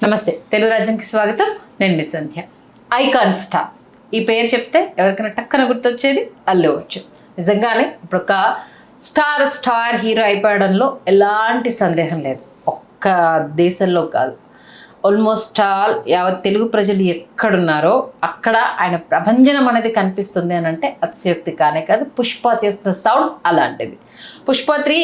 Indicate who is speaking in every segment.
Speaker 1: నమస్తే తెలుగు రాజ్యానికి స్వాగతం. నేను మిస్ సంధ్య. ఐకాన్ స్టార్ ఈ పేరు చెప్తే ఎవరికైనా టక్కన గుర్తొచ్చేది అల్లు అర్జున్. నిజంగానే ఇప్పుడు ఒక స్టార్ హీరో అయిపోవడంలో ఎలాంటి సందేహం లేదు. ఒక్క దేశంలో కాదు, ఆల్మోస్ట్ ఆల్ యావత్ తెలుగు ప్రజలు ఎక్కడున్నారో అక్కడ ఆయన ప్రభంజనం అనేది కనిపిస్తుంది అని అంటే అతిశయోక్తి కానే కాదు. పుష్ప చేసిన సౌండ్ అలాంటిది. పుష్ప 3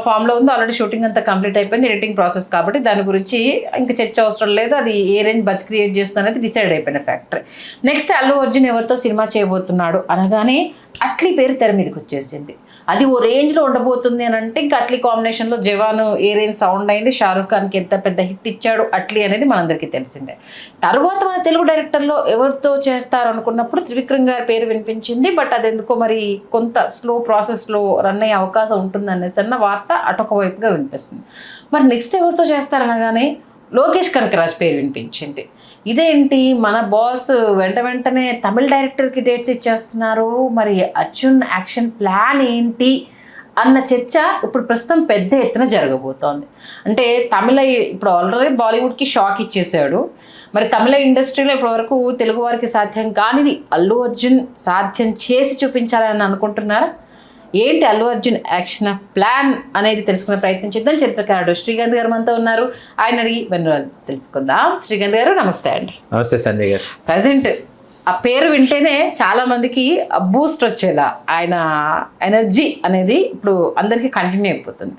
Speaker 1: ఫామ్లో ఉంది. ఆల్రెడీ షూటింగ్ అంతా కంప్లీట్ అయిపోయింది, ఎడిటింగ్ ప్రాసెస్ కాబట్టి దాని గురించి ఇంకా చర్చ అవసరం లేదు. అది ఏ రేంజ్ బజ్ క్రియేట్ చేస్తుంది అనేది డిసైడ్ అయిపోయిన ఫ్యాక్టరీ. నెక్స్ట్ అల్లు అర్జున్ ఎవరితో సినిమా చేయబోతున్నాడు అనగానే అట్లీ పేరు తెర మీదకి వచ్చేసింది. అది ఓ రేంజ్లో ఉండబోతుంది అని అంటే ఇంకా అట్లీ కాంబినేషన్లో జవాను ఏ రేంజ్ సౌండ్ అయింది, షారుఖ్ ఖాన్కి ఎంత పెద్ద హిట్ ఇచ్చాడు అట్లీ అనేది మనందరికీ తెలిసిందే. తర్వాత మన తెలుగు డైరెక్టర్లో ఎవరితో చేస్తారు అనుకున్నప్పుడు త్రివిక్రమ్ గారి పేరు వినిపించింది. బట్ అది ఎందుకో మరి కొంత స్లో ప్రాసెస్లో రన్ అయ్యే అవకాశం ఉంటుంది అనేసి అన్న వార్త అటొక వైపుగా వినిపిస్తుంది. మరి నెక్స్ట్ ఎవరితో చేస్తారనగానే లోకేష్ కనకరాజ్ పేరు వినిపించింది. ఇదేంటి మన బాస్ వెంటనే తమిళ డైరెక్టర్కి డేట్స్ ఇచ్చేస్తున్నారు, మరి అర్జున్ యాక్షన్ ప్లాన్ ఏంటి అన్న చర్చ ఇప్పుడు ప్రస్తుతం పెద్ద ఎత్తున జరగబోతోంది. అంటే ఇప్పుడు ఆల్రెడీ బాలీవుడ్కి షాక్ ఇచ్చేసాడు. మరి తమిళ ఇండస్ట్రీలో ఇప్పటివరకు తెలుగు వారికి సాధ్యం కానిది అల్లు అర్జున్ సాధ్యం చేసి చూపించాలని అనుకుంటున్నారా? ఏంటి అల్లు అర్జున్ యాక్షన్ ప్లాన్ అనేది తెలుసుకునే ప్రయత్నం చేద్దాం. చరిత్రకారుడు శ్రీకాంత్ గారు మనతో ఉన్నారు. ఆయన అడిగి వెన్నురాలు తెలుసుకుందాం. శ్రీకాంత్ గారు నమస్తే అండి.
Speaker 2: నమస్తే సంజయ్ గారు.
Speaker 1: ప్రజెంట్ ఆ పేరు వింటేనే చాలా మందికి బూస్ట్ వచ్చేలా ఆయన ఎనర్జీ అనేది ఇప్పుడు అందరికీ కంటిన్యూ అయిపోతుంది.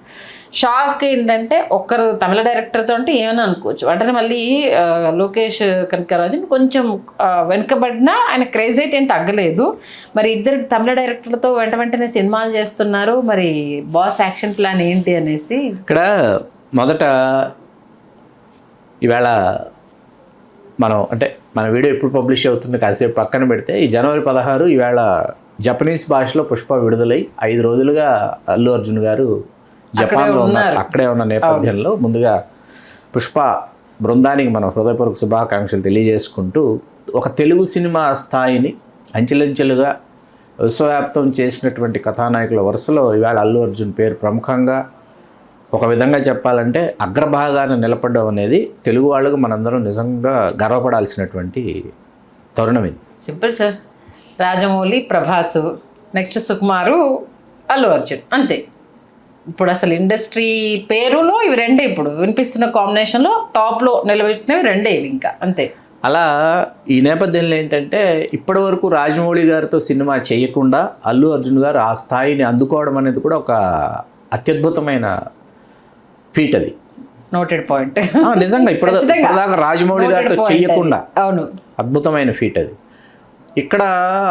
Speaker 1: షాక్ ఏంటంటే ఒక్కరు తమిళ డైరెక్టర్తో అంటే ఏమైనా అనుకోవచ్చు, వెంటనే మళ్ళీ లోకేష్ కనకరాజు కొంచెం వెనుకబడినా ఆయన క్రేజ్ అయితే ఏం తగ్గలేదు. మరి ఇద్దరు తమిళ డైరెక్టర్లతో వెంటనే సినిమాలు చేస్తున్నారు. మరి బాస్ యాక్షన్ ప్లాన్ ఏంటి అనేసి
Speaker 2: ఇక్కడ మొదట ఈవేళ మన వీడియో ఎప్పుడు పబ్లిష్ అవుతుంది కాసేపు పక్కన పెడితే ఈ జనవరి 16 ఈవేళ జపనీస్ భాషలో పుష్ప విడుదలై 5 రోజులుగా అల్లు అర్జున్ గారు జపాన్లో అక్కడే ఉన్న నేపథ్యంలో ముందుగా పుష్ప బృందానికి మనం హృదయపూర్వక శుభాకాంక్షలు తెలియజేసుకుంటూ ఒక తెలుగు సినిమా స్థాయిని అంచెలంచెలుగా విశ్వవ్యాప్తం చేసినటువంటి కథానాయకుల వరుసలో ఈవేళ అల్లు అర్జున్ పేరు ప్రముఖంగా ఒక విధంగా చెప్పాలంటే అగ్రభాగాన్ని నిలబడడం అనేది తెలుగు వాళ్ళకు మనందరం నిజంగా గర్వపడాల్సినటువంటి తరుణం ఇది.
Speaker 1: Simple sir. Rajamouli, Prabhas, next Sukumar, Allu Arjun, అంతే. ఇప్పుడు అసలు ఇండస్ట్రీ పేరులో ఇవి రెండే ఇప్పుడు వినిపిస్తున్న కాంబినేషన్లో టాప్లో నిలబెట్టినవి రెండే ఇవి, ఇంకా అంతే.
Speaker 2: అలా ఈ నేపథ్యంలో ఏంటంటే ఇప్పటి వరకు రాజమౌళి గారితో సినిమా చేయకుండా అల్లు అర్జున్ గారు ఆ స్థాయిని అందుకోవడం అనేది కూడా ఒక అత్యద్భుతమైన ఫీట్. అది
Speaker 1: నోటెడ్ పాయింట్.
Speaker 2: నిజంగా ఇప్పటిదాకా రాజమౌళి గారితో చేయకుండా
Speaker 1: అవును,
Speaker 2: అద్భుతమైన ఫీట్ అది. ఇక్కడ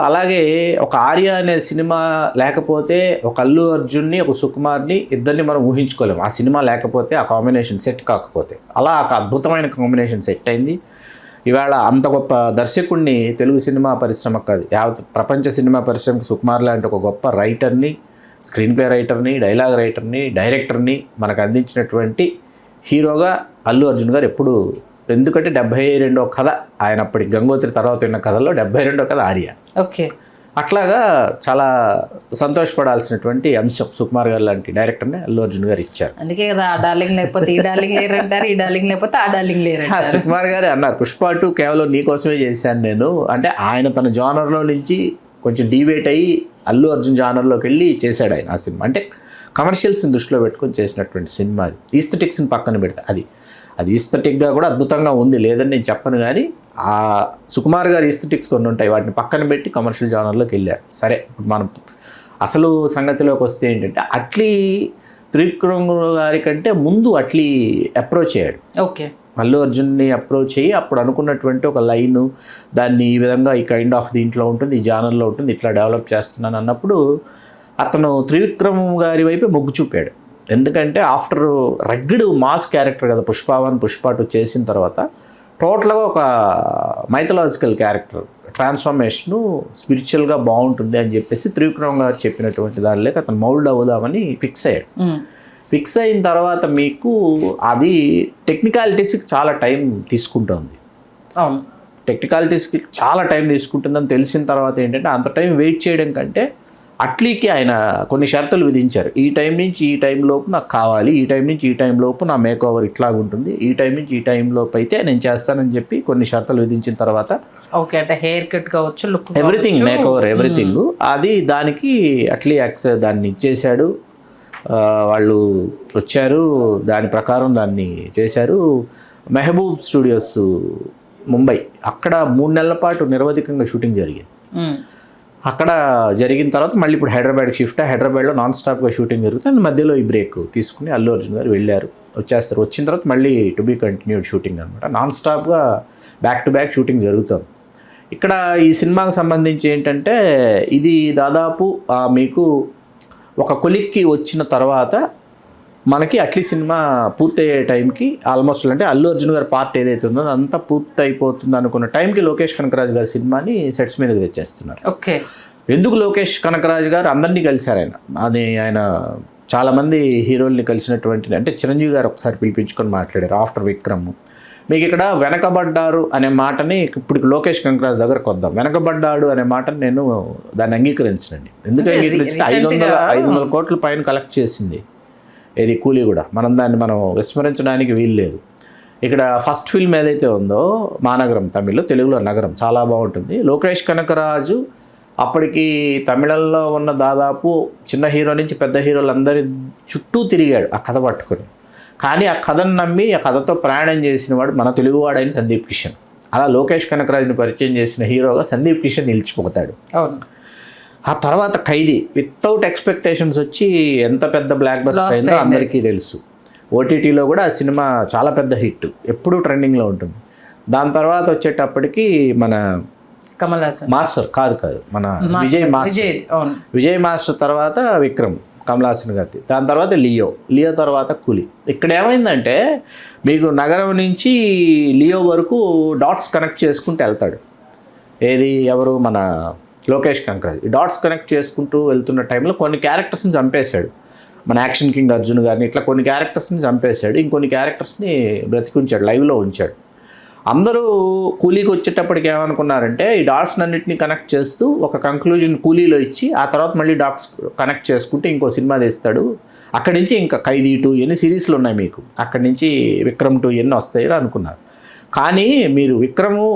Speaker 2: అలాగే ఒక ఆర్య అనే సినిమా లేకపోతే ఒక అల్లు అర్జున్ని ఒక సుకుమార్ని ఇద్దరిని మనం ఊహించుకోలేము. ఆ సినిమా లేకపోతే ఆ కాంబినేషన్ సెట్ కాకపోతే అలా ఒక అద్భుతమైన కాంబినేషన్ సెట్ అయింది. ఇవాళ అంత గొప్ప దర్శకుడిని తెలుగు సినిమా పరిశ్రమ కాదు, యావత్ ప్రపంచ సినిమా పరిశ్రమకి సుకుమార్ లాంటి ఒక గొప్ప రైటర్ని, స్క్రీన్ ప్లే రైటర్ని, డైలాగ్ రైటర్ని, డైరెక్టర్ని మనకు అందించినటువంటి హీరోగా అల్లు అర్జున్ గారు ఎప్పుడు. ఎందుకంటే 72వ కథ ఆయన అప్పటి గంగోత్రి తర్వాత ఉన్న కథలో 72వ కథ ఆర్య.
Speaker 1: ఓకే,
Speaker 2: అట్లాగా చాలా సంతోషపడాల్సినటువంటి అంశం సుకుమార్ గారు లాంటి డైరెక్టర్ని అల్లు అర్జున్ గారు ఇచ్చారు.
Speaker 1: అందుకే కదా ఆ డార్లింగ్ లేకపోతే ఈ డార్లింగ్ లేరంటారు, ఈ డార్లింగ్ లేకపోతే ఆ డార్లింగ్ లేరంటారు.
Speaker 2: సుకుమార్ గారే అన్నారు, పుష్ప 2 కేవలం నీకోసమే చేశాను నేను అంటే. ఆయన తన జానర్లో నుంచి కొంచెం డివేట్ అయ్యి అల్లు అర్జున్ జానర్లోకి వెళ్ళి చేశాడు ఆయన ఆ సినిమా. అంటే కమర్షియల్స్ని దృష్టిలో పెట్టుకొని చేసినటువంటి సినిమా అది. ఈస్థెటిక్స్ని పక్కన పెడతా అది ఈస్థెటిక్గా కూడా అద్భుతంగా ఉంది, లేదని నేను చెప్పను. కానీ ఆ సుకుమార్ గారి ఈస్థెటిక్స్ కొన్ని ఉంటాయి, వాటిని పక్కన పెట్టి కమర్షియల్ జానర్లోకి వెళ్ళారు. సరే, ఇప్పుడు మనం అసలు సంగతిలోకి వస్తే ఏంటంటే అట్లీ త్రివిక్రమ్ గారి కంటే ముందు అట్లీ అప్రోచ్ అయ్యాడు.
Speaker 1: ఓకే,
Speaker 2: అల్లు అర్జున్ని అప్రోచ్ అయ్యి అప్పుడు అనుకున్నటువంటి ఒక లైను, దాన్ని ఈ విధంగా ఈ కైండ్ ఆఫ్ దీంట్లో ఉంటుంది, ఈ జానర్లో ఉంటుంది, ఇట్లా డెవలప్ చేస్తున్నాను అన్నప్పుడు అతను త్రివిక్రమ్ గారి వైపే మొగ్గు చూపాడు. ఎందుకంటే ఆఫ్టర్ రగ్గిడ్ మాస్ క్యారెక్టర్ కదా పుష్ప 1, పుష్ప 2 చేసిన తర్వాత టోటల్గా ఒక మైథలాజికల్ క్యారెక్టర్ ట్రాన్స్ఫర్మేషను స్పిరిచువల్గా బాగుంటుంది అని చెప్పేసి త్రివిక్రమ్ గారు చెప్పినటువంటి దానిలోకి అతను మౌల్డ్ అవుదామని ఫిక్స్ అయ్యాడు. ఫిక్స్ అయిన తర్వాత మీకు అది టెక్నికాలిటీస్కి చాలా టైం తీసుకుంటుంది. టెక్నికాలిటీస్కి చాలా టైం తీసుకుంటుందని తెలిసిన తర్వాత ఏంటంటే అంత టైం వెయిట్ చేయడం కంటే అట్లీకి ఆయన కొన్ని షరతులు విధించారు. ఈ టైం నుంచి ఈ టైం లోపు నాకు కావాలి, ఈ టైం నుంచి ఈ టైం లోపు నా మేక్ ఓవర్ ఇట్లా ఉంటుంది, ఈ టైం నుంచి ఈ టైం లోపు అయితే నేను చేస్తానని చెప్పి కొన్ని షరతులు విధించిన తర్వాత
Speaker 1: ఓకే, అంటే హెయిర్ కట్ కావచ్చు, look
Speaker 2: everything, make over everything, అది దానికి అట్లీ దాన్ని ఇచ్చేశాడు. వాళ్ళు వచ్చారు, దాని ప్రకారం దాన్ని చేశారు. మెహబూబ్ స్టూడియోస్ ముంబై, అక్కడ 3 నెలల పాటు నిరవధికంగా షూటింగ్ జరిగింది. అక్కడ జరిగిన తర్వాత మళ్ళీ ఇప్పుడు హైదరాబాద్కి షిఫ్ట్. హైదరాబాద్లో నాన్ స్టాప్గా షూటింగ్ జరుగుతుంది. మధ్యలో ఈ బ్రేక్ తీసుకుని అల్లు అర్జున్ గారు వెళ్ళారు, వచ్చేస్తారు. వచ్చిన తర్వాత మళ్ళీ టు బీ కంటిన్యూడ్ షూటింగ్ అనమాట. నాన్ స్టాప్గా బ్యాక్ టు బ్యాక్ షూటింగ్ జరుగుతుంది. ఇక్కడ ఈ సినిమాకి సంబంధించి ఏంటంటే ఇది దాదాపు మీకు ఒక కొలిక్కి వచ్చిన తర్వాత మనకి అట్లీ సినిమా పూర్తయ్యే టైంకి ఆల్మోస్ట్ అంటే అల్లు అర్జున్ గారి పార్ట్ ఏదైతే ఉందో అదంతా పూర్తి అయిపోతుంది అనుకున్న టైంకి లోకేష్ కనకరాజు గారి సినిమాని సెట్స్ మీదకి తెచ్చేస్తున్నారు.
Speaker 1: ఓకే,
Speaker 2: ఎందుకు లోకేష్ కనకరాజు గారు అందరినీ కలిశారు ఆయన చాలామంది హీరోల్ని కలిసినటువంటి, అంటే చిరంజీవి గారు ఒకసారి పిలిపించుకొని మాట్లాడారు ఆఫ్టర్ విక్రమ్. మీకు ఇక్కడ వెనకబడ్డారు అనే మాటని ఇప్పుడు లోకేష్ కనకరాజు దగ్గరకు వద్దాం. వెనకబడ్డాడు అనే మాటని నేను దాన్ని అంగీకరించనండి. ఎందుకు అంగీకరించిన 500 కోట్ల పైన కలెక్ట్ చేసింది ఇది కూలీ కూడా. దాన్ని మనం విస్మరించడానికి వీల్లేదు. ఇక్కడ ఫస్ట్ ఫిల్మ్ ఏదైతే ఉందో మానగరం, తెలుగులో నగరం, చాలా బాగుంటుంది. లోకేష్ కనకరాజు అప్పటికి తమిళంలో ఉన్న దాదాపు చిన్న హీరో నుంచి పెద్ద హీరోలందరి చుట్టూ తిరిగాడు ఆ కథ పట్టుకొని. కానీ ఆ కథను నమ్మి ఆ కథతో ప్రయాణం చేసిన వాడు మన తెలుగువాడైన సందీప్ కిషన్. అలా లోకేష్ కనకరాజుని పరిచయం చేసిన హీరోగా సందీప్ కిషన్ నిలిచిపోతాడు.
Speaker 1: అవును.
Speaker 2: ఆ తర్వాత ఖైదీ వితౌట్ ఎక్స్పెక్టేషన్స్ వచ్చి ఎంత పెద్ద బ్లాక్ బస్టర్ అయిందో అందరికీ తెలుసు. ఓటీటీలో కూడా ఆ సినిమా చాలా పెద్ద హిట్, ఎప్పుడూ ట్రెండింగ్లో ఉంటుంది. దాని తర్వాత వచ్చేటప్పటికి మన
Speaker 1: కమల్ హాసన్
Speaker 2: మాస్టర్ కాదు మన విజయ్ మాస్టర్ తర్వాత విక్రమ్, కమల్ హాసన్ గారి. దాని తర్వాత లియో తర్వాత కూలీ. ఇక్కడ ఏమైందంటే మీకు నగరం నుంచి లియో వరకు డాట్స్ కనెక్ట్ చేసుకుంటూ వెళ్తాడు. ఎవరు మన లోకేష్ కనకరాజ్. ఈ డాట్స్ కనెక్ట్ చేసుకుంటూ వెళ్తున్న టైంలో కొన్ని క్యారెక్టర్స్ని చంపేశాడు. మన యాక్షన్ కింగ్ అర్జున్ గారిని ఇట్లా కొన్ని క్యారెక్టర్స్ని చంపేశాడు, ఇంకొన్ని క్యారెక్టర్స్ని బ్రతికుంచాడు, లైవ్లో ఉంచాడు. అందరూ కూలీకి వచ్చేటప్పటికి ఏమనుకున్నారంటే ఈ డాట్స్ అన్నింటినీ కనెక్ట్ చేస్తూ ఒక కంక్లూజన్ కూలీలో ఇచ్చి ఆ తర్వాత మళ్ళీ డాట్స్ కనెక్ట్ చేసుకుంటే ఇంకో సినిమా తీస్తాడు. అక్కడి నుంచి ఇంకా ఖైదీ 2 ఎన్ని సిరీస్లు ఉన్నాయి మీకు, అక్కడి నుంచి విక్రమ్ 2 ఎన్ని వస్తాయో అనుకున్నారు. కానీ మీరు విక్రము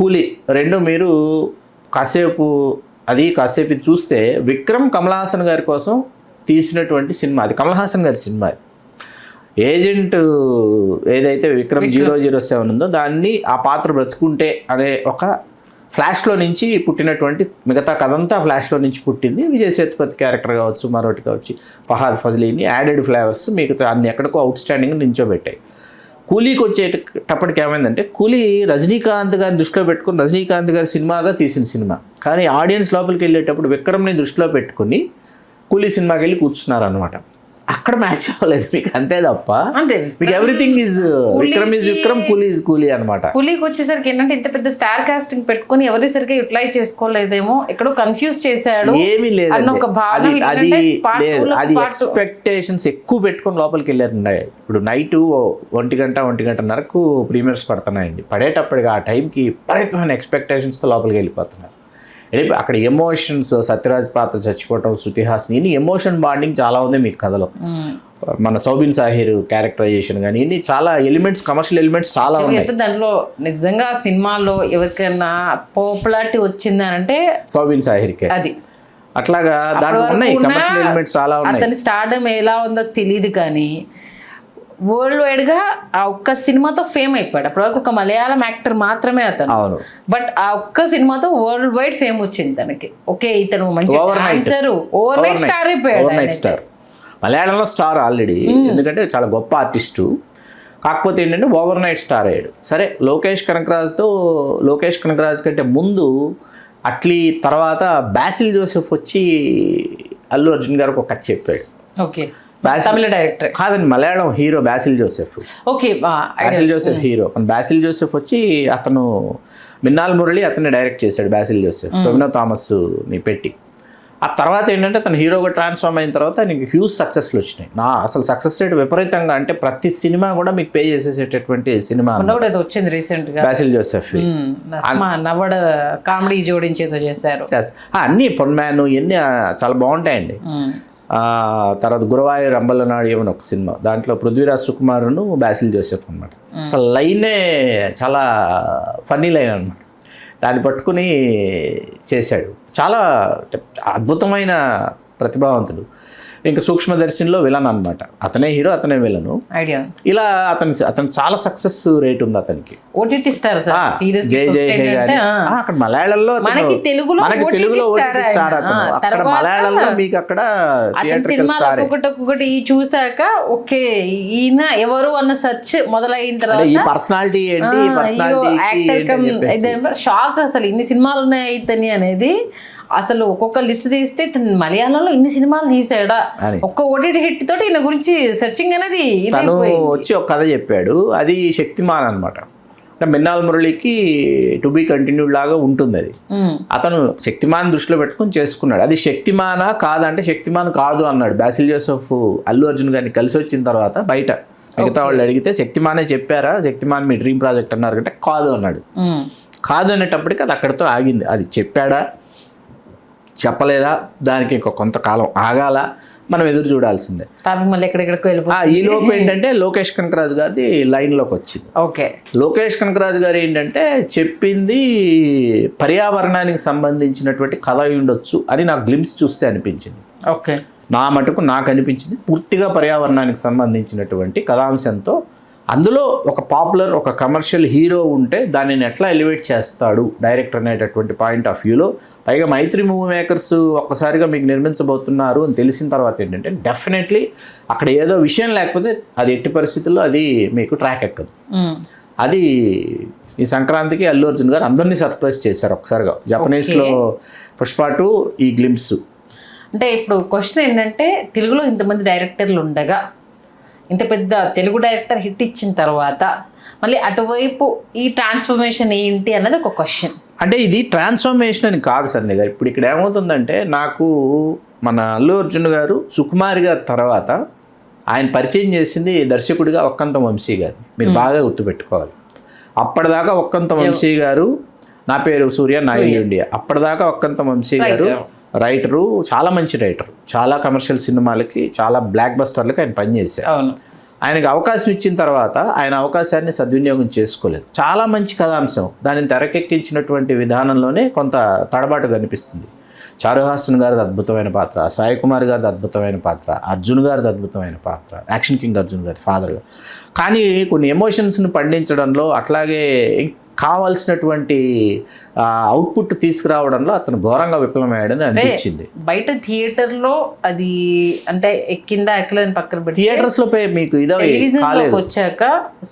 Speaker 2: కూలీ రెండు మీరు కాసేపు ఇది చూస్తే విక్రమ్ కమల్ హాసన్ గారి కోసం తీసినటువంటి సినిమా, అది కమల్ హాసన్ గారి సినిమా. ఏజెంట్ ఏదైతే విక్రమ్ 007 ఉందో దాన్ని ఆ పాత్ర బ్రతుకుంటే అనే ఒక ఫ్లాష్లో నుంచి పుట్టినటువంటి, మిగతా కథంతా ఫ్లాష్లో నుంచి పుట్టింది. విజయ్ సేతుపతి క్యారెక్టర్ కావచ్చు, మరొకటి కావచ్చు, ఫహాద్ ఫజ్లీని యాడెడ్ ఫ్లేవర్స్ మిగతా అన్ని ఎక్కడికో అవుట్స్టాండింగ్ నించోబెట్టాయి. కూలీకి వచ్చేటప్పటికి ఏమైందంటే కూలీ రజనీకాంత్ గారిని దృష్టిలో పెట్టుకుని రజనీకాంత్ గారి సినిమాగా తీసిన సినిమా. కానీ ఆడియన్స్ లోపలికి వెళ్ళేటప్పుడు విక్రమ్ని దృష్టిలో పెట్టుకుని కూలీ సినిమాకి వెళ్ళి కూర్చున్నారు అనమాట. అక్కడ మ్యాచ్ అవ్వలేదు మీకు, అంతే తప్ప మీకు ఎవ్రీథింగ్ ఈజ్ విక్రమ్, కూలీ ఈజ్ కూలీ అనమాట.
Speaker 1: కూలీకి వచ్చేసరికి ఏంటంటే ఇంత పెద్ద స్టార్ కాస్టింగ్ పెట్టుకుని ఎవరి సరిగ్గా యూటిలైజ్ చేసుకోలేదేమో, ఎక్కడో కన్ఫ్యూజ్ చేశాడు.
Speaker 2: ఏమీ లేదు, అది ఎక్స్పెక్టేషన్స్ ఎక్కువ పెట్టుకొని లోపలికి వెళ్ళారు. ఇప్పుడు నైట్ 1:30 ప్రీమియర్స్ పడుతున్నాయండి. పడేటప్పటికి ఆ టైంకి విపరీతమైన ఎక్స్పెక్టేషన్స్తో లోపలికి వెళ్ళిపోతున్నారు. అక్కడ ఎమోషన్స్, సత్యరాజ్ పాత్ర చచ్చిపోవటం, శృతి హాసన్, ఇన్ని ఎమోషన్ బాండింగ్ చాలా ఉంది మీకు కథలో. మన సౌబిన్ సాహిర్ క్యారెక్టరైజేషన్ కానీ ఇన్ని చాలా ఎలిమెంట్స్, కమర్షియల్ ఎలిమెంట్స్ చాలా ఉన్నాయి
Speaker 1: దాంట్లో. నిజంగా సినిమాలో ఎవరికైనా పాపులారిటీ వచ్చింది అంటే సౌబిన్ సాహిర్కే. అది
Speaker 2: అట్లాగా దాంట్లో ఉన్నాయి కమర్షియల్ ఎలిమెంట్స్ చాలా ఉన్నాయి.
Speaker 1: అతని స్టార్డమ్ ఎలా ఉందో తెలియదు కానీ వరల్డ్ వైడ్ గా ఆ ఒక్క సినిమాతో ఫేమ్ అయిపోయాడు. అప్పటివరకు ఒక మలయాళం యాక్టర్ మాత్రమే అతను. బట్ ఆ ఒక్క సినిమాతో వరల్డ్ వైడ్ ఫేమ్ వచ్చింది తనకి. ఓకే, ఇతను మంచి డాన్సర్, ఓవర్ నైట్ స్టార్ అయిపోయాడు.
Speaker 2: మలయాళంలో స్టార్ ఆల్రెడీ, ఎందుకంటే చాలా గొప్ప ఆర్టిస్టు. కాకపోతే ఏంటంటే ఓవర్ నైట్ స్టార్ అయ్యాడు. సరే, లోకేష్ కనకరాజ్ కంటే ముందు అట్లీ తర్వాత బాసిల్ జోసెఫ్ వచ్చి అల్లు అర్జున్ గారికి ఒక కథ చెప్పాడు.
Speaker 1: ఓకే, తమిళ డైరెక్టర్
Speaker 2: కాదండి, Malayalam hero Basil Joseph.
Speaker 1: Okay,
Speaker 2: Basil Joseph hero. Basil Joseph వచ్చి అతను మిన్నాల్ మురళి అతన్ని డైరెక్ట్ చేశాడు. బాసిల్ జోసెఫ్ ప్రవీణ థామస్ని పెట్టి ఆ తర్వాత ఏంటంటే తను హీరోగా ట్రాన్స్ఫార్మ్ అయిన తర్వాత ఆయనకి హ్యూజ్ సక్సెస్లు వచ్చినాయి. అసలు సక్సెస్ రేట్ విపరీతంగా, అంటే ప్రతి సినిమా కూడా మీకు పే చేసేసేటటువంటి సినిమా
Speaker 1: మొన్న కూడా ఏదో వచ్చింది రీసెంట్ గా,
Speaker 2: బాసిల్ జోసెఫ్
Speaker 1: నవ్వడ కామెడీ జోడించేదో చేశారు.
Speaker 2: అన్నీ పొన్మ్యాన్ ఇవన్నీ చాలా బాగుంటాయండి. తర్వాత గురువాయూర్ అంబలనాడు ఏమని ఒక సినిమా, దాంట్లో పృథ్వీరాజ్ సుకుమార్ను బాసిల్ జోసెఫ్ అనమాట. అసలు లైనే చాలా ఫన్నీ లైన్ అనమాట, దాన్ని పట్టుకుని చేశాడు. చాలా అద్భుతమైన ప్రతిభావంతుడు. ఇంకా సూక్ష్మదర్శినిలో విలన్ అనమాట, అతనే హీరో అతనే విలను.
Speaker 1: ఐడియా
Speaker 2: ఇలా అతను చాలా సక్సెస్ రేట్ ఉంది అతనికి.
Speaker 1: ఓటీటీ స్టార్
Speaker 2: జై జై హే గాని అక్కడ మలయాళంలో,
Speaker 1: మనకి తెలుగులో
Speaker 2: ఓటీటీ స్టార్ అతను. అక్కడ మలయాళంలో మీకు అక్కడ థియేట్రికల్ స్టార్.
Speaker 1: ఒక్కొక్కటి చూసాక ఓకే ఈయన ఎవరు అన్న సర్చ్ మొదలైన తర్వాత
Speaker 2: ఈ పర్సనాలిటీ ఏంటి,
Speaker 1: షాక్. అసలు ఇన్ని సినిమాలు ఉన్నాయి ఇతని అనేది, అసలు ఒక్కొక్క లిస్ట్ తీస్తే మలయాళంలో ఇన్ని సినిమాలు తీసాడా, ఒక్క ఓటీటీ హిట్ తోటి ఈయన గురించి సెర్చింగ్ అనేది.
Speaker 2: తను వచ్చి ఒక కథ చెప్పాడు, అది శక్తిమాన్ అనమాట. అంటే మిన్నాల్ మురళికి టు బి కంటిన్యూడ్ లాగా ఉంటుంది అది. అతను శక్తిమాన్ దృష్టిలో పెట్టుకుని చేసుకున్నాడు. అది శక్తిమానా కాదంటే శక్తిమాన్ కాదు అన్నాడు. బాసిల్ జోసెఫ్ అల్లు అర్జున్ గారిని కలిసి వచ్చిన తర్వాత బయట మిగతా వాళ్ళు అడిగితే శక్తిమానే చెప్పారా, శక్తిమాన్ మీ డ్రీమ్ ప్రాజెక్ట్ అన్నారు అంటే కాదు అన్నాడు. కాదు అనేటప్పటికి అది అక్కడితో ఆగింది. అది చెప్పాడా చెప్పలేదా దానికి ఇంకో కొంతకాలం ఆగాల, మనం ఎదురు చూడాల్సిందే. ఈ లోపు ఏంటంటే లోకేష్ కనకరాజు గారిది లైన్లోకి వచ్చింది.
Speaker 1: ఓకే,
Speaker 2: లోకేష్ కనకరాజు గారు ఏంటంటే చెప్పింది పర్యావరణానికి సంబంధించినటువంటి కథ ఉండొచ్చు అని నాకు గ్లిమ్స్ చూస్తే అనిపించింది.
Speaker 1: ఓకే,
Speaker 2: నా మటుకు నాకు అనిపించింది పూర్తిగా పర్యావరణానికి సంబంధించినటువంటి కథాంశంతో. అందులో ఒక పాపులర్ ఒక కమర్షియల్ హీరో ఉంటే దానిని ఎట్లా ఎలివేట్ చేస్తాడు డైరెక్టర్ అనేటటువంటి పాయింట్ ఆఫ్ వ్యూలో, పైగా మైత్రి మూవీ మేకర్స్ ఒక్కసారిగా మీకు నిర్మించబోతున్నారు అని తెలిసిన తర్వాత ఏంటంటే డెఫినెట్లీ అక్కడ ఏదో విషయం లేకపోతే అది ఎట్టి పరిస్థితుల్లో అది మీకు ట్రాక్ ఎక్కదు. అది ఈ సంక్రాంతికి అల్లు అర్జున్ గారు అందరినీ సర్ప్రైజ్ చేశారు ఒకసారిగా. జపనీస్లో పుష్ప 2, ఈ గ్లిమ్స్.
Speaker 1: అంటే ఇప్పుడు క్వశ్చన్ ఏంటంటే, తెలుగులో ఇంతమంది డైరెక్టర్లు ఉండగా ఇంత పెద్ద తెలుగు డైరెక్టర్ హిట్ ఇచ్చిన తర్వాత మళ్ళీ అటువైపు ఈ ట్రాన్స్ఫర్మేషన్ ఏంటి అన్నది ఒక క్వశ్చన్.
Speaker 2: అంటే ఇది ట్రాన్స్ఫర్మేషన్ అని కాదు సంధ్య గారు. ఇప్పుడు ఇక్కడ ఏమవుతుందంటే, నాకు మన అల్లు అర్జున్ గారు సుకుమార్ గారి తర్వాత ఆయన పరిచయం చేసింది దర్శకుడిగా ఒక్కంతం వంశీ గారు. మీరు బాగా గుర్తుపెట్టుకోవాలి. అప్పటిదాకా ఒక్కంతం వంశీ గారు, నా పేరు సూర్య, నా ఇల్లు ఇండియా, అప్పటిదాకా ఒక్కంతం వంశీ గారు రైటరు, చాలా మంచి రైటరు, చాలా కమర్షియల్ సినిమాలకి చాలా బ్లాక్ బస్టర్లకి ఆయన పనిచేశారు. ఆయనకు అవకాశం ఇచ్చిన తర్వాత ఆయన అవకాశాన్ని సద్వినియోగం చేసుకోలేదు. చాలా మంచి కథాంశం, దానిని తెరకెక్కించినటువంటి విధానంలోనే కొంత తడబాటు కనిపిస్తుంది. చారుహాసన్ గారిది అద్భుతమైన పాత్ర, సాయి కుమార్ గారిది అద్భుతమైన పాత్ర, అర్జున్ గారిది అద్భుతమైన పాత్ర, యాక్షన్ కింగ్ అర్జున్ గారి ఫాదర్గా. కానీ కొన్ని ఎమోషన్స్ని పండించడంలో, అట్లాగే కావాల్సినటువంటి అవుట్పుట్ తీసుకురావడంలో అతను ఘోరంగా విఫలమయ్యాడని అనిపించింది.
Speaker 1: బయట థియేటర్లో అది అంటే ఎక్కిందా ఎక్కలేదని పక్కన పెట్టి
Speaker 2: థియేటర్స్లో మీకు
Speaker 1: వచ్చాక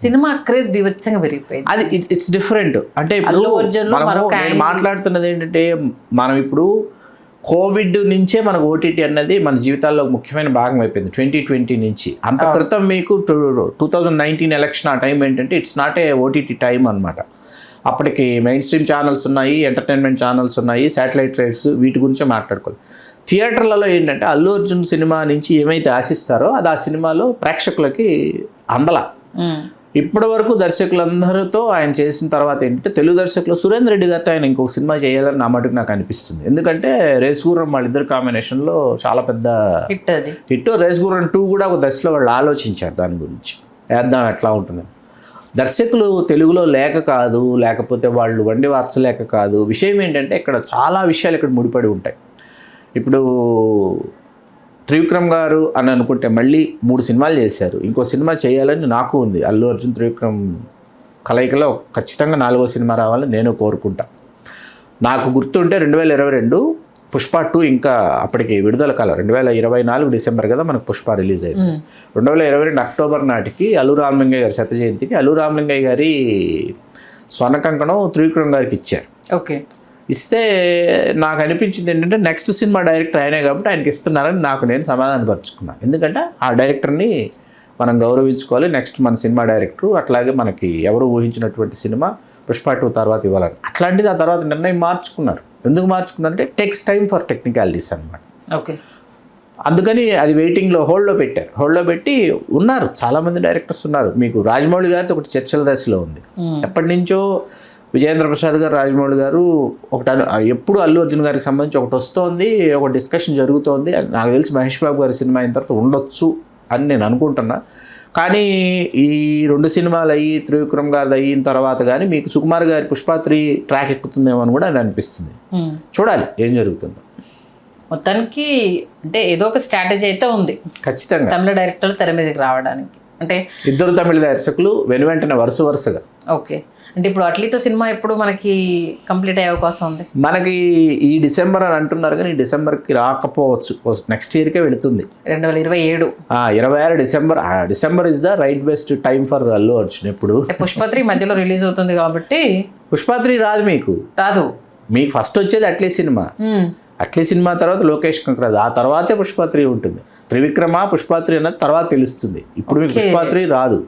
Speaker 1: సినిమా క్రేజ్ బీభత్సంగా పెరిగిపోయింది.
Speaker 2: అది ఇట్స్ డిఫరెంట్. అంటే ఇప్పుడు మాట్లాడుతున్నది ఏంటంటే, మనం ఇప్పుడు కోవిడ్ నుంచే మనకు ఓటీటీ అన్నది మన జీవితాల్లో ముఖ్యమైన భాగం అయిపోయింది. 2020 నుంచి. అంత క్రితం మీకు 2019 ఎలక్షన్ ఆ టైం ఏంటంటే it's not a OTT time అనమాట. అప్పటికి మెయిన్ స్ట్రీమ్ ఛానల్స్ ఉన్నాయి, ఎంటర్టైన్మెంట్ ఛానల్స్ ఉన్నాయి, శాటిలైట్ రైట్స్, వీటి గురించే మాట్లాడుకోవాలి. థియేటర్లలో ఏంటంటే అల్లు అర్జున్ సినిమా నుంచి ఏమైతే ఆశిస్తారో అది ఆ సినిమాలో ప్రేక్షకులకి అందల. ఇప్పటి వరకు దర్శకులందరితో ఆయన చేసిన తర్వాత ఏంటంటే, తెలుగు దర్శకులు సురేందర్ రెడ్డి గారితో ఆయన ఇంకొక సినిమా చేయాలని నా మటుకు నాకు అనిపిస్తుంది. ఎందుకంటే రేసుగుర్రం వాళ్ళిద్దరు కాంబినేషన్లో చాలా పెద్ద హిట్. రేసుగుర్రం 2 కూడా ఒక దశలో వాళ్ళు ఆలోచించారు దాని గురించి, వేద్దాం ఎట్లా ఉంటుందని. దర్శకులు తెలుగులో లేక కాదు, లేకపోతే వాళ్ళు వండి వార్చలేక కాదు. విషయం ఏంటంటే ఇక్కడ చాలా విషయాలు ఇక్కడ ముడిపడి ఉంటాయి. ఇప్పుడు త్రివిక్రమ్ గారు అని అనుకుంటే మళ్ళీ 3 సినిమాలు చేశారు. ఇంకో సినిమా చేయాలని నాకు ఉంది. అల్లు అర్జున్ త్రివిక్రమ్ కలయికలో ఖచ్చితంగా 4వ సినిమా రావాలని నేను కోరుకుంటా. నాకు గుర్తుంటే 2022 పుష్ప 2 ఇంకా అప్పటికి విడుదల కాలం 2024 డిసెంబర్ కదా మనకు పుష్ప రిలీజ్ అయింది. 2022 అక్టోబర్ నాటికి అల్లు రామలింగయ్య గారి శత జయంతికి అల్లు రామలింగయ్య గారి స్వర్ణ కంకణం త్రివిక్రమ్ గారికి ఇచ్చారు.
Speaker 1: ఓకే,
Speaker 2: ఇస్తే నాకు అనిపించింది ఏంటంటే నెక్స్ట్ సినిమా డైరెక్టర్ ఆయనే కాబట్టి ఆయనకి ఇస్తున్నారని నాకు నేను సమాధానపరుచుకున్నాను. ఎందుకంటే ఆ డైరెక్టర్ని మనం గౌరవించుకోవాలి. నెక్స్ట్ మన సినిమా డైరెక్టరు, అట్లాగే మనకి ఎవరు ఊహించినటువంటి సినిమా పుష్ప 2 తర్వాత ఇవ్వాలని. అట్లాంటిది ఆ తర్వాత నిర్ణయం మార్చుకున్నారు. ఎందుకు మార్చుకున్నారంటే టేక్స్ టైం ఫర్ టెక్నికాలిటీస్ అనమాట.
Speaker 1: ఓకే.
Speaker 2: అందుకని అది వెయిటింగ్లో హోల్డ్లో పెట్టారు. హోల్డ్లో పెట్టి ఉన్నారు, చాలామంది డైరెక్టర్స్ ఉన్నారు. మీకు రాజమౌళి గారితో ఒకటి చర్చల దశలో ఉంది. ఎప్పటి నుంచో విజయేంద్ర ప్రసాద్ గారు, రాజమౌళి గారు ఒకటి ఎప్పుడు అల్లు అర్జున్ గారికి సంబంధించి ఒకటి వస్తోంది, ఒక డిస్కషన్ జరుగుతోంది. నాకు తెలిసి మహేష్ బాబు గారి సినిమా అయిన తర్వాత ఉండొచ్చు అని నేను అనుకుంటున్నా. కానీ ఈ 2 సినిమాలు అయ్యి త్రివిక్రమ్ గారిది అయిన తర్వాత కానీ మీకు సుకుమార్ గారి పుష్ప3 ట్రాక్ ఎక్కుతుందేమో అని కూడా అని అనిపిస్తుంది. చూడాలి ఏం జరుగుతుందో.
Speaker 1: మొత్తానికి అంటే ఏదో ఒక స్ట్రాటజీ అయితే ఉంది
Speaker 2: ఖచ్చితంగా
Speaker 1: తమిళ డైరెక్టర్లు తెర మీదకి రావడానికి. అంటే
Speaker 2: 2 తమిళ దర్శకులు వెనువెంటనే వరుసగా.
Speaker 1: ఓకే. అంటే ఇప్పుడు అట్లీతో సినిమా ఎప్పుడు మనకి కంప్లీట్ అయ్యే అవకాశం ఉంది?
Speaker 2: మనకి ఈ డిసెంబర్ అని అంటున్నారు కానీ ఈ డిసెంబర్కి రాకపోవచ్చు, నెక్స్ట్ ఇయర్కే వెళుతుంది.
Speaker 1: 2027
Speaker 2: 26 December is the right best time for Allu Arjun. ఇప్పుడు
Speaker 1: పుష్ప3 మధ్యలో రిలీజ్ అవుతుంది కాబట్టి
Speaker 2: పుష్ప3 రాదు, మీకు ఫస్ట్ వచ్చేది అట్లీ సినిమా తర్వాత లోకేష్ కంకరాజ్, ఆ తర్వాతే పుష్ప3 ఉంటుంది. త్రివిక్రమ పుష్ప3 అన్నది తర్వాత తెలుస్తుంది. ఇప్పుడు మీకు పుష్ప3 రాదు.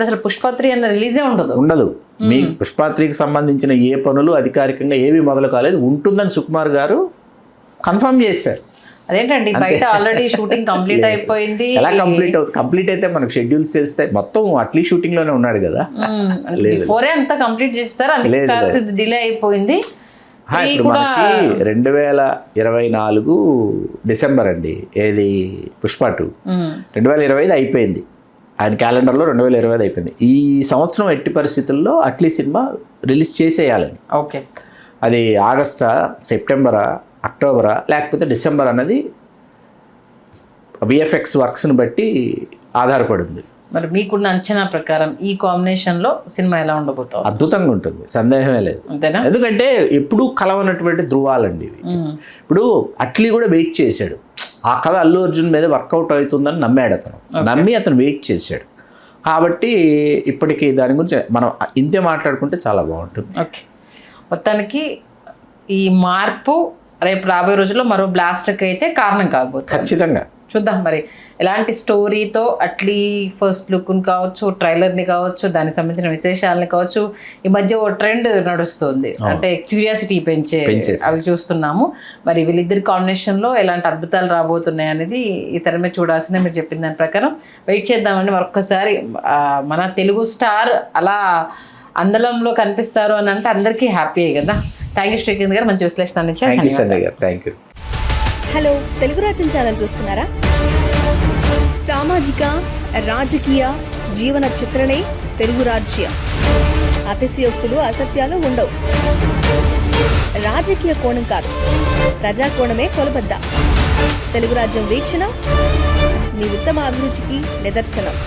Speaker 1: అసలు పుష్ప3 అన్న రిలీజే ఉండదు.
Speaker 2: మీ పుష్ప3కి సంబంధించిన ఏ పనులు అధికారికంగా ఏవి మొదలు కాలేదు. ఉంటుందని సుకుమార్ గారు కన్ఫర్మ్ చేశారు.
Speaker 1: అదేంటండి బయట ఆల్రెడీ షూటింగ్ కంప్లీట్ అయిపోయింది.
Speaker 2: ఎలా కంప్లీట్ అయితే మనకు షెడ్యూల్స్ తెలిస్తే మొత్తం అట్లీ షూటింగ్ లోనే ఉన్నాడు కదా.
Speaker 1: బిఫోరే అంతా కంప్లీట్ చేస్తారు, అందుకే డిలే అయిపోయింది.
Speaker 2: ఇప్పుడు మనకి 2024 డిసెంబర్ అండి, ఏది పుష్ప2 2025 అయిపోయింది. ఆయన క్యాలెండర్లో 2025 అయిపోయింది. ఈ సంవత్సరం ఎట్టి పరిస్థితుల్లో అట్లీ సినిమా రిలీజ్ చేసేయాలని.
Speaker 1: ఓకే.
Speaker 2: అది ఆగస్టా, సెప్టెంబరా, అక్టోబరా లేకపోతే డిసెంబర్ అన్నది విఎఫ్ఎక్స్ వర్క్స్ని బట్టి ఆధారపడింది.
Speaker 1: మరి మీకున్న అంచనా ప్రకారం ఈ కాంబినేషన్లో సినిమా ఎలా ఉండబోతుంది?
Speaker 2: అద్భుతంగా ఉంటుంది, సందేహమే లేదు.
Speaker 1: అంతేనా?
Speaker 2: ఎందుకంటే ఎప్పుడూ కలవనటువంటి ధృవాలండి ఇవి. ఇప్పుడు అట్లీ కూడా వెయిట్ చేశాడు, ఆ కథ అల్లు అర్జున్ మీద వర్కౌట్ అవుతుందని నమ్మాడు. నమ్మి అతను వెయిట్ చేశాడు. కాబట్టి ఇప్పటికీ దాని గురించి మనం ఇంతే మాట్లాడుకుంటే చాలా బాగుంటుంది.
Speaker 1: ఓకే. మొత్తానికి ఈ మార్పు రేపు రాబోయే రోజుల్లో మరో బ్లాస్ట్కి అయితే కారణం కాబోతుంది.
Speaker 2: ఖచ్చితంగా
Speaker 1: చూద్దాం మరి ఎలాంటి స్టోరీతో అట్లీ ఫస్ట్ లుక్ని కావచ్చు, ట్రైలర్ని కావచ్చు, దానికి సంబంధించిన విశేషాలని కావచ్చు. ఈ మధ్య ఓ ట్రెండ్ నడుస్తుంది, అంటే క్యూరియాసిటీ పెంచే అవి చూస్తున్నాము. మరి వీళ్ళిద్దరి కాంబినేషన్లో ఎలాంటి అద్భుతాలు రాబోతున్నాయి అనేది ఈ తెర మీద చూడాల్సిందే. మీరు చెప్పిన దాని ప్రకారం వెయిట్ చేద్దామని మరొకసారి మన తెలుగు స్టార్ అలా అందలంలో కనిపిస్తారు అని అంటే అందరికీ హ్యాపీ కదా. థ్యాంక్ యూ శ్రీకాంత్ గారు, మంచి విశ్లేషణ అందించారు.
Speaker 2: Thank you.
Speaker 3: హలో, తెలుగు రాజ్యం ఛానల్ చూస్తున్నారా? సామాజిక, రాజకీయ, జీవన చిత్రణే తెలుగు రాజ్యం. అతిశయోక్తులు, అసత్యాలు ఉండవు. రాజకీయ కోణం కాదు, ప్రజా కోణమే కొలబద్ద. తెలుగు రాజ్యం వీక్షణ మీ ఉత్తమ అభిరుచికి నిదర్శనం.